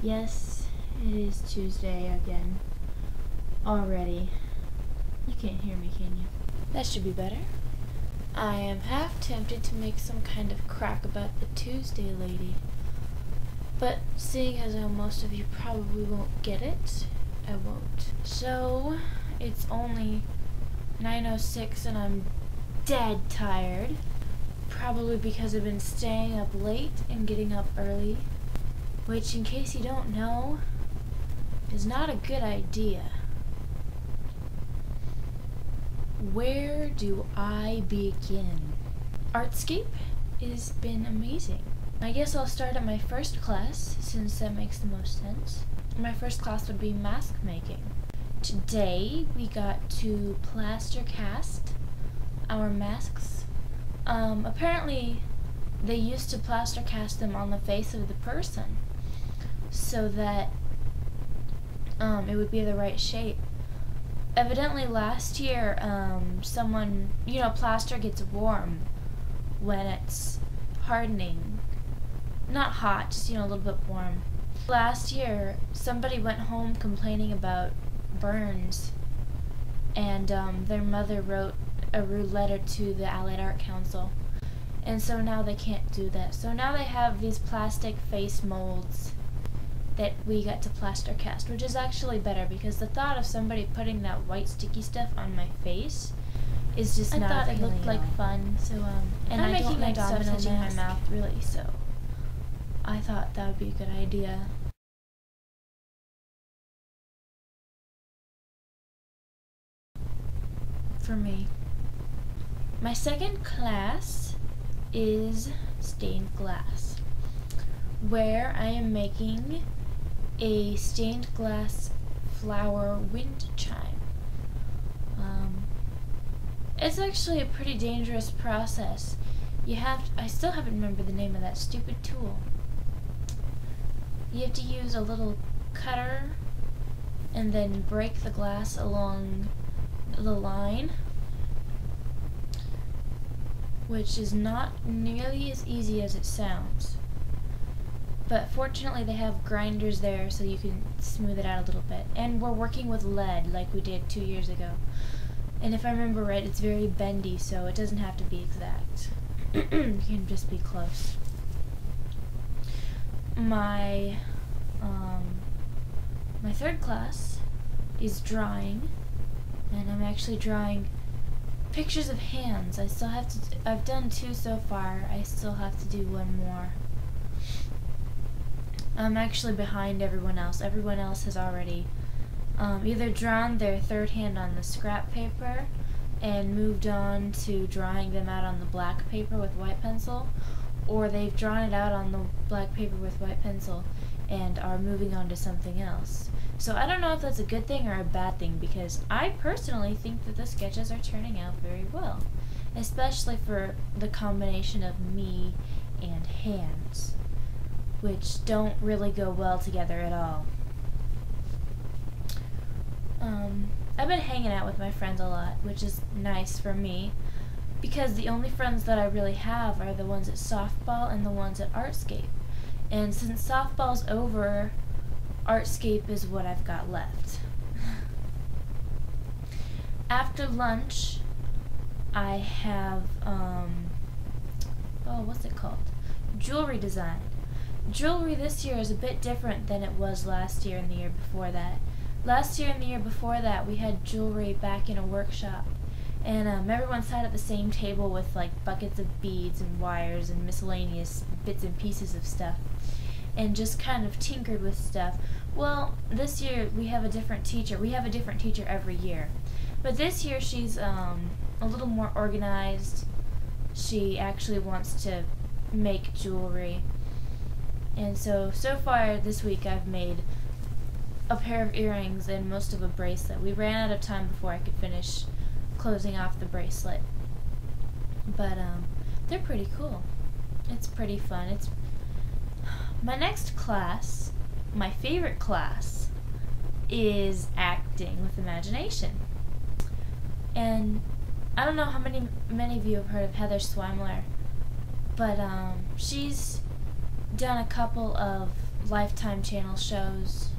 Yes, it is Tuesday again. Already. You can't hear me, can you? That should be better. I am half tempted to make some kind of crack about the Tuesday lady. But seeing as how most of you probably won't get it, I won't. So, it's only 9:06 and I'm dead tired. Probably because I've been staying up late and getting up early. Which, in case you don't know, is not a good idea. Where do I begin? ArtScape has been amazing. I guess I'll start at my first class, since that makes the most sense. My first class would be mask making. Today, we got to plaster cast our masks. Apparently, they used to plaster cast them on the face of the person, so that it would be the right shape. Evidently last year, someone, plaster gets warm when it's hardening. Not hot, just, a little bit warm. Last year, somebody went home complaining about burns, and their mother wrote a rude letter to the Allied Art Council. And so now they can't do that. So now they have these plastic face molds that we got to plaster cast, which is actually better because the thought of somebody putting that white sticky stuff on my face is just not appealing. I thought it looked like fun, so and I'm making like stuff touching my mouth really, so I thought that would be a good idea. For me. My second class is stained glass, where I am making a stained glass flower wind chime. It's actually a pretty dangerous process. I still haven't remembered the name of that stupid tool. You have to use a little cutter and then break the glass along the line, which is not nearly as easy as it sounds. But fortunately they have grinders there so you can smooth it out a little bit. And we're working with lead like we did 2 years ago. And if I remember right, it's very bendy, so it doesn't have to be exact. It can just be close. My third class is drawing, and I'm actually drawing pictures of hands. I've done 2 so far. I still have to do 1 more. I'm actually behind everyone else. Everyone else has already either drawn their third hand on the scrap paper and moved on to drawing them out on the black paper with white pencil, or they've drawn it out on the black paper with white pencil and are moving on to something else. So I don't know if that's a good thing or a bad thing, because I personally think that the sketches are turning out very well, especially for the combination of me and hands, which don't really go well together at all. I've been hanging out with my friends a lot, which is nice for me, because the only friends that I really have are the ones at softball and the ones at ArtScape. And since softball's over, ArtScape is what I've got left. After lunch, I have, what's it called? Jewelry design. Jewelry this year is a bit different than it was last year and the year before that. Last year and the year before that, we had jewelry back in a workshop, and everyone sat at the same table with like buckets of beads and wires and miscellaneous bits and pieces of stuff, and just kind of tinkered with stuff. Well, this year we have a different teacher. We have a different teacher every year, but this year she's a little more organized. She actually wants to make jewelry, and so far this week I've made a pair of earrings and most of a bracelet. We ran out of time before I could finish closing off the bracelet, but they're pretty cool. It's pretty fun. My next class, my favorite class, is acting with imagination. And I don't know how many of you have heard of Heather Swimler, but she's done a couple of Lifetime channel shows.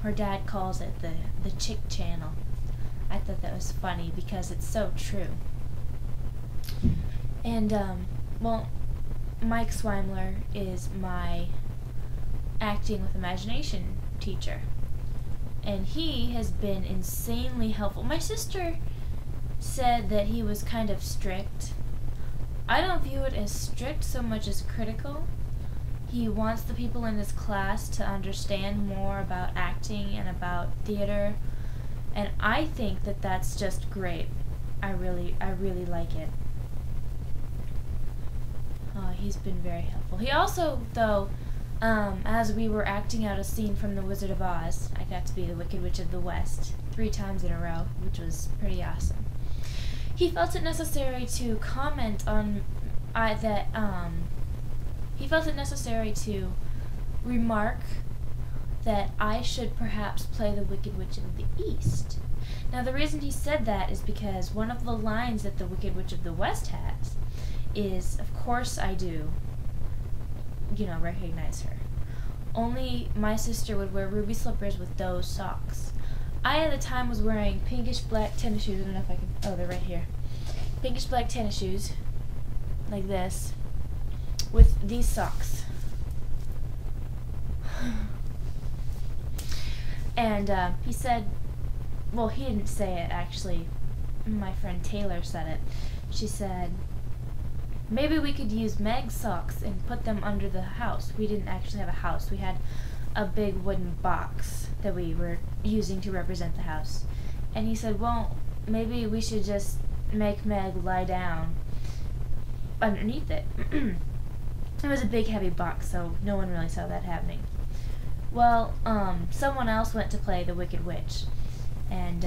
Her dad calls it the chick channel. I thought that was funny because it's so true. And well, Mike Sweimler is my acting with imagination teacher, and he has been insanely helpful. My sister said that he was kind of strict. I don't view it as strict so much as critical. He wants the people in his class to understand more about acting and about theater, and I think that that's just great. I really like it. He's been very helpful. He also, though, as we were acting out a scene from The Wizard of Oz, I got to be the Wicked Witch of the West 3 times in a row, which was pretty awesome. He felt it necessary to comment on he felt it necessary to remark that I should perhaps play the Wicked Witch of the East. Now, the reason he said that is because one of the lines that the Wicked Witch of the West has is, "Of course I do, recognize her. Only my sister would wear ruby slippers with those socks." I, at the time, was wearing pinkish black tennis shoes. I don't know if I can... Oh, they're right here. Pinkish black tennis shoes, like this, with these socks. And he said... Well, he didn't say it, actually. My friend Taylor said it. She said, "Maybe we could use Meg's socks and put them under the house." We didn't actually have a house. We had a big wooden box that we were using to represent the house. And he said, "Well, maybe we should just make Meg lie down underneath it." It was a big, heavy box, so no one really saw that happening. Well, someone else went to play the Wicked Witch, and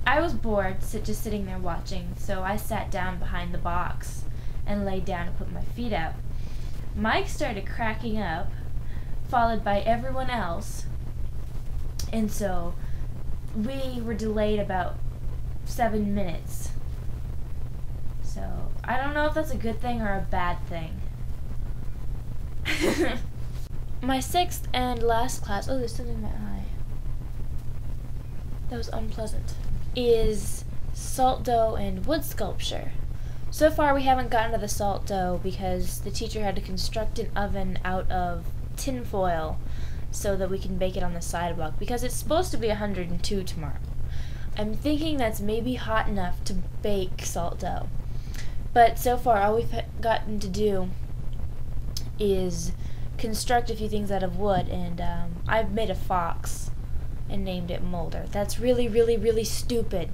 I was bored just sitting there watching, so I sat down behind the box and laid down and put my feet out. Mike started cracking up, followed by everyone else, and so we were delayed about 7 minutes. So I don't know if that's a good thing or a bad thing. My 6th and last class, oh, there's something in my eye. That was unpleasant. Is salt dough and wood sculpture. So far we haven't gotten to the salt dough because the teacher had to construct an oven out of tin foil so that we can bake it on the sidewalk because it's supposed to be 102 tomorrow. I'm thinking that's maybe hot enough to bake salt dough. But so far all we've gotten to do is construct a few things out of wood, and I've made a fox and named it Molder. That's really, really, really stupid.